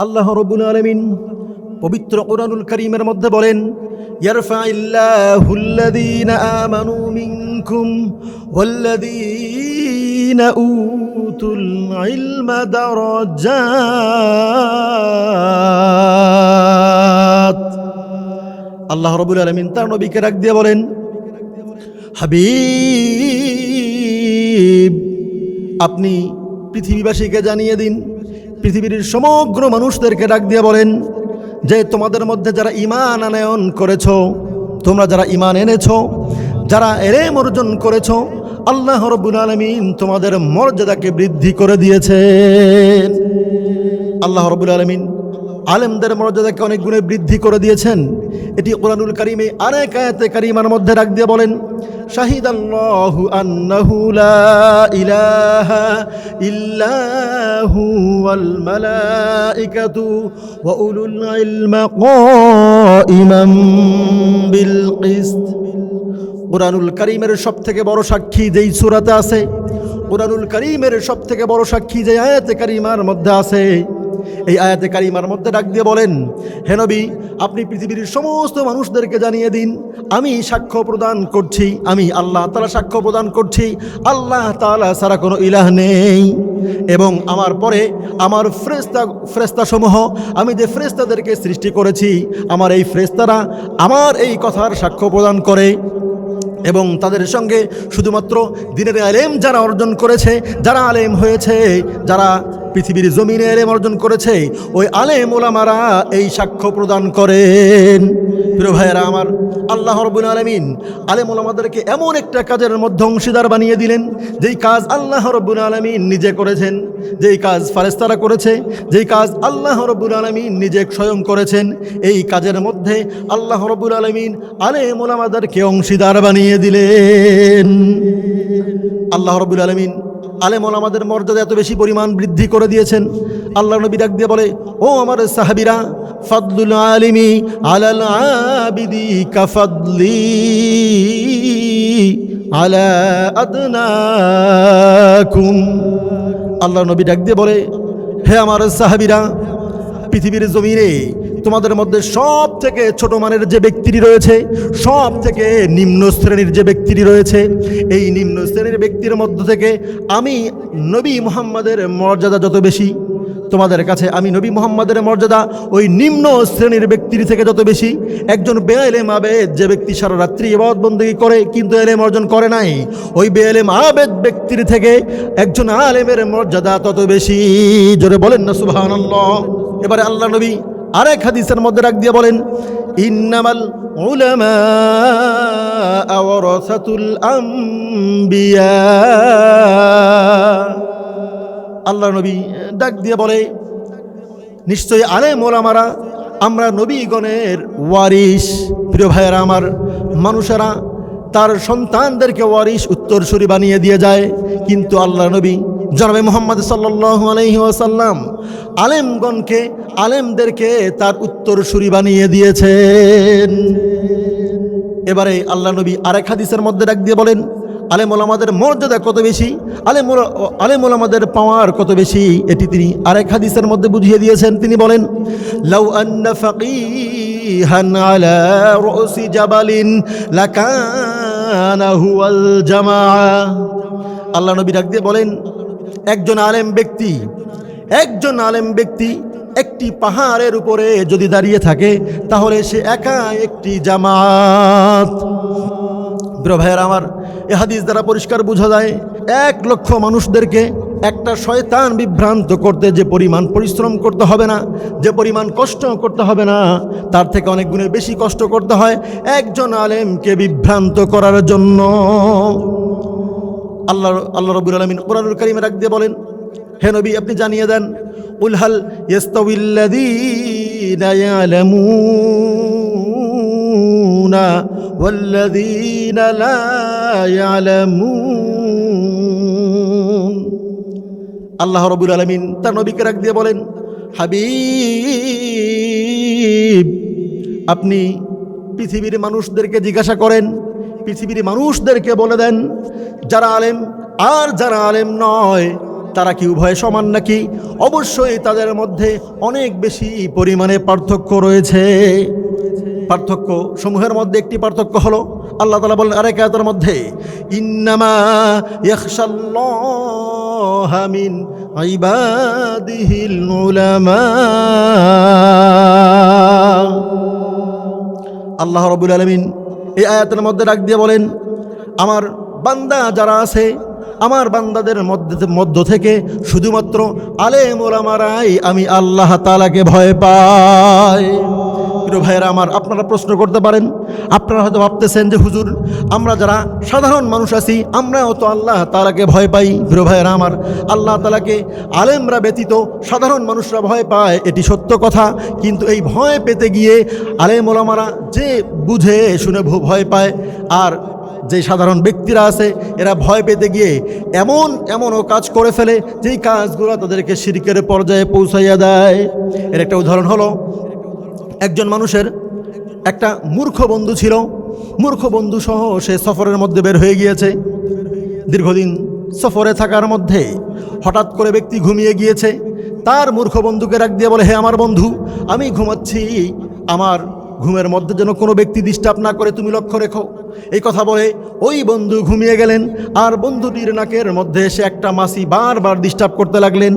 আল্লাহ রাব্বুল আলামিন পবিত্র কোরআনুল কারীমের মধ্যে বলেন, ইয়ারফাইল্লাহুল্লাযীনা আমানু মিনকুম ওয়াল্লাযীনা উতুল ইলমা দারাজাত। আল্লাহ রাব্বুল আলামিন তার নবীকে ডাক দিয়ে বলেন, হাবিব, আপনি পৃথিবীবাসীকে জানিয়ে দিন, পৃথিবীর সমগ্র মানুষদেরকে ডাক দিয়ে বলেন যে তোমাদের মধ্যে যারা ঈমান আনয়ন করেছো, তোমরা যারা ঈমান এনেছো, যারা ইলম অর্জন করেছো, আল্লাহ রাব্বুল আলামিন তোমাদের মর্যাদাকে বৃদ্ধি করে দিয়েছেন। আল্লাহ রাব্বুল আলামিন আলেমদের মর্যাদাকে অনেক গুণে বৃদ্ধি করে দিয়েছেন। এটি কোরআনুল কারীমে আরেক আয়াতে কারীমার মধ্যে ডাক দিয়ে বলেন, শাহিদাল্লাহু আন্নাহু লা ইলাহা ইল্লাহু ওয়াল মালাইকাতু ওয়া উলুল ইলমি কাইমান বিল কিসত। কোরআনুল কারীমের সবথেকে বড় সাক্ষী যেই সূরাতে আছে, কোরআনুল কারীমের সবথেকে বড় সাক্ষী যে আয়াতে কারীমার মধ্যে আছে, এই আয়াতে কারিমার মধ্যে ডাক দিয়ে বলেন, হে নবী, আপনি পৃথিবীর সমস্ত মানুষদেরকে জানিয়ে দিন, আমি সাক্ষ্য প্রদান করছি, আমি আল্লাহ তাআলা সাক্ষ্য প্রদান করছি, আল্লাহ তাআলা ছাড়া কোনো ইলাহ নেই। এবং আমার পরে আমার ফেরেশতাসমূহ, আমি যে ফেরেশতাদেরকে সৃষ্টি করেছি, আমার এই ফেরেশতারা আমার এই কথার সাক্ষ্য প্রদান করে। এবং তাদের সঙ্গে শুধুমাত্র দ্বীনের ইলম যারা অর্জন করেছে, যারা আলেম হয়েছে, যারা পৃথিবীর জমিনে ইলম অর্জন করেছে, ওই আলেম ওলামারা এই সাক্ষ্য প্রদান করেন। প্রিয় ভাইয়েরা আমার, আল্লাহ রাব্বুল আলামিন আলেম ওলামাদেরকে এমন একটা কাজের মধ্যে অংশীদার বানিয়ে দিলেন, যেই কাজ আল্লাহ রাব্বুল আলামিন নিজে করেছেন, যেই কাজ ফেরেশতারা করেছে, যেই কাজ আল্লাহ রাব্বুল আলামিন নিজে স্বয়ং করেছেন। এই কাজের মধ্যে আল্লাহ রাব্বুল আলামিন আলেম ওলামাদেরকে অংশীদার বানিয়ে দিলেন। আল্লাহ রাব্বুল আলামিন আলেম ওলামাদের মর্যাদা এত বেশি পরিমাণ বৃদ্ধি করে দিয়েছেন। আল্লাহ নবী ডাক দিয়ে বলে, ও আমার সাহাবীরা, ফাদলুল আলিমি আলাল আবিদি কাফাদলি আলা আদনাকুম। আল্লাহ নবী ডাক দিয়ে বলে, হে আমার সাহাবীরা, পৃথিবীর জমিনে তোমাদের মধ্যে সব থেকে ছোট মানের যে ব্যক্তিটি রয়েছে, সব থেকে নিম্ন শ্রেণীর যে ব্যক্তিটি রয়েছে, এই নিম্ন শ্রেণীর ব্যক্তির মধ্য থেকে আমি নবী মুহাম্মাদের মর্যাদা যত বেশি, তোমাদের কাছে আমি নবী মুহাম্মাদের মর্যাদা ওই নিম্ন শ্রেণীর ব্যক্তির থেকে যত বেশি। একজন বেইলেম আবেদ যে ব্যক্তি সারা রাত্রি ইবাদত বন্দেগী করে কিন্তু ইলম অর্জন করে নাই, ওই বেইলেম আবেদ ব্যক্তির থেকে একজন আলেমের মর্যাদা তত বেশি। জোরে বলেন না সুবহানাল্লাহ। এবারে আল্লাহ নবী আরেক হাদিসের মধ্যে ডাক দিয়ে বলেন, ইন্নামাল উলামা ওয়ারাসাতুল আম্বিয়া। আল্লাহ নবী ডাক দিয়ে বলে, নিশ্চয়ই আলেম ওলামারা আমরা নবীগণের ওয়ারিস। প্রিয় ভাইয়েরা আমার, মানুষেরা তার সন্তানদেরকে ওয়ারিস উত্তরসূরি বানিয়ে দিয়ে যায়, কিন্তু আল্লাহ নবী জনাবে মুহাম্মদ সাল্লাল্লাহু আলাইহি ওয়াসাল্লাম আলেমগণকে, আলেমদেরকে তার উত্তরসূরি বানিয়ে দিয়েছেন। এবারে আল্লাহ নবী আরেক হাদিসের মধ্যে ডাক দিয়ে বলেন, আলেম ওলামাদের মর্যাদা কত বেশি, আলেম ওলামাদের পাওয়ার কত বেশি, এটি তিনি আরেক হাদিসের মধ্যে বুঝিয়ে দিয়েছেন। তিনি বলেন, লাউ আন্না ফাকিহান আলা রুসি জাবালিন লাকানা হুয়াল জামাআ। আল্লাহ নবী ডাক দিয়ে বলেন, একজন আলেম ব্যক্তি একটি পাহাড়ের উপরে যদি দাঁড়িয়ে থাকে, তাহলে সে একা একটি জামাত। প্রিয় ভাইয়েরা আমার, এ হাদিস দ্বারা পরিষ্কার বোঝা যায়, 1,00,000 মানুষদেরকে একটা শয়তান বিভ্রান্ত করতে যে পরিমাণ পরিশ্রম করতে হবে না, যে পরিমাণ কষ্ট করতে হবে না, তার থেকে অনেক গুণে বেশি কষ্ট করতে হয় একজন আলেমকে বিভ্রান্ত করার জন্য। আল্লাহ রাব্বুল আলামিন কোরআনুল কারীমে ডাক দিয়ে বলেন, হে নবী, আপনি জানিয়ে দেন, কুল হাল ইয়াস্তাউিল্লাযীনা ইয়ালামুনা ওয়াল্লাযীনা লা ইয়ালামুন। আল্লাহ রাব্বুল আলামিন তার নবীকে ডাক দিয়ে বলেন, হাবিব, আপনি পৃথিবীর মানুষদেরকে জিজ্ঞাসা করেন, পৃথিবীর মানুষদেরকে বলে দেন, যারা আলেম আর যারা আলেম নয়, তারা কি উভয়ে সমান নাকি? অবশ্যই তাদের মধ্যে অনেক বেশি পরিমাণে পার্থক্য রয়েছে। পার্থক্য সমূহের মধ্যে একটি পার্থক্য হলো, আল্লাহ তাআলা বলেন আরেক আয়াতের মধ্যে, ইন্নামা ইয়াখশাল্লাহা মিন ইবাদিহিল উলামা। আল্লাহ রাব্বুল আলামিন এই আয়াতের মধ্যে ডাক দিয়ে বলেন, আমার বান্দা যারা আছে, আমার বান্দাদের মধ্য থেকে শুধুমাত্র আলেম ওলামারাই আমি আল্লাহ তাআলাকে ভয় পাই। প্রিয় ভাইয়েরা আমার, আপনারা প্রশ্ন করতে পারেন, আপনারা হয়তো ভাবতেছেন যে হুজুর, আমরা যারা সাধারণ মানুষ আছি আমরাও তো আল্লাহ তাআলাকে ভয় পাই। প্রিয় ভাইয়েরা আমার, আল্লাহ তাআলাকে আলেমরা ব্যতীত সাধারণ মানুষরা ভয় পায়, এটি সত্য কথা। কিন্তু এই ভয় পেতে গিয়ে আলেম ওলামারা যে বুঝে শুনে ভয় পায়, আর যে সাধারণ ব্যক্তিরা আছে এরা ভয় পেতে গিয়ে এমনও কাজ করে ফেলে যেই কাজগুলো তাদেরকে শিরকের পর্যায়ে পৌঁছাইয়া দেয়। এর একটা উদাহরণ হলো, একজন মানুষের একটা মূর্খ বন্ধু ছিল। মূর্খ বন্ধু সহ সে সফরের মধ্যে বের হয়ে গিয়েছে। দীর্ঘদিন সফরে থাকার মধ্যে হঠাৎ করে ব্যক্তি ঘুমিয়ে গিয়েছে। তার মূর্খ বন্ধুকে ডাক দিয়ে বলে, হে আমার বন্ধু, আমি ঘুমাচ্ছি, আমার ঘুমের মধ্যে যেন কোনো ব্যক্তি ডিস্টার্ব না করে, তুমি লক্ষ্য রেখো। এই কথা বলে ওই বন্ধু ঘুমিয়ে গেলেন। আর বন্ধুটির নাকের মধ্যে এসে একটা মাছি বারবার ডিস্টার্ব করতে লাগলেন।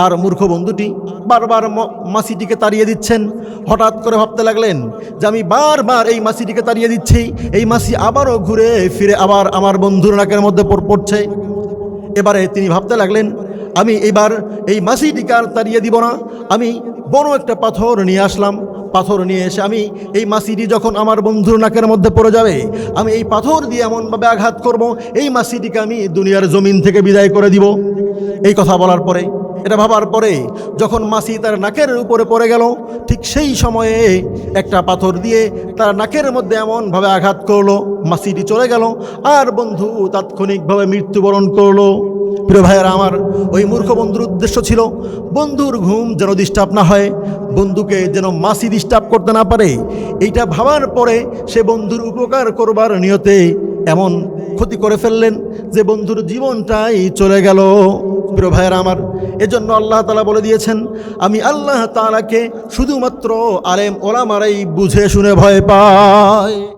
আর মূর্খ বন্ধুটি বারবার মাছিটিকে তাড়িয়ে দিচ্ছেন। হঠাৎ করে ভাবতে লাগলেন যে আমি বারবার এই মাছিটিকে তাড়িয়ে দিচ্ছি, এই মাছি আবারও ঘুরে ফিরে আবার আমার বন্ধুর নাকের মধ্যে পড়ছে। এবারে তিনি ভাবতে লাগলেন, আমি এবার এই মাছিটিকে আর তাড়িয়ে দিব না, আমি বড় একটা পাথর নিয়ে আসলাম। পাথর নিয়ে এসে আমি এই মাছিটি যখন আমার বন্ধুর নাকের মধ্যে পড়ে যাবে, আমি এই পাথর দিয়ে এমনভাবে আঘাত করব, এই মাছিটিকে আমি দুনিয়ার জমিন থেকে বিদায় করে দিব। এই কথা বলার পরে, এটা ভাবার পরে যখন মাছি তার নাকের উপরে পড়ে গেল, ঠিক সেই সময়ে একটা পাথর দিয়ে তার নাকের মধ্যে এমনভাবে আঘাত করলো, মাছিটি চলে গেল আর বন্ধু তাৎক্ষণিকভাবে মৃত্যুবরণ করলো। প্রিয় ভাইয়েরা আমার, ওই মূর্খ বন্ধুর উদ্দেশ্য ছিল বন্ধুর ঘুম যেন ডিস্টার্ব না হয়, বন্ধুকে যেন মাছি ডিস্টার্ব করতে না পারে। এইটা ভাবার পরে সে বন্ধুর উপকার করবার নিয়তে এমন ক্ষতি করে ফেললেন যে বন্ধুর জীবনটাই চলে গেল। প্রিয় ভাইয়েরা আমার, এজন্য আল্লাহ তাআলা বলে দিয়েছেন, আমি আল্লাহ তাআলাকে শুধুমাত্র আলেম ওলামারাই বুঝে শুনে ভয় পাই।